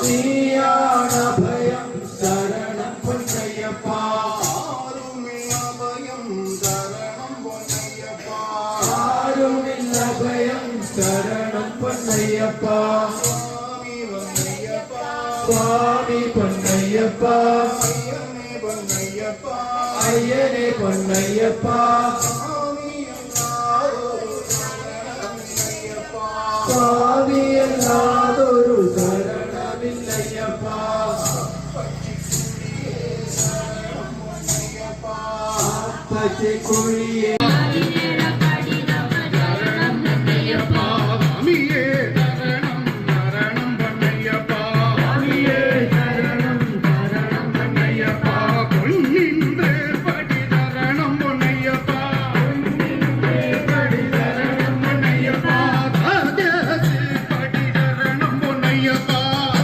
நீயான பயம் சரணம் பொன்னையப்பா. ஆருமில்ல பயம் சரணம் பொன்னையப்பா. சுவாமி பொன்னையப்பா. ஐயனே பொன்னையப்பா. சுவாமி எல்லாதொரு சரணமில்லையப்பா. பச்சை குழியே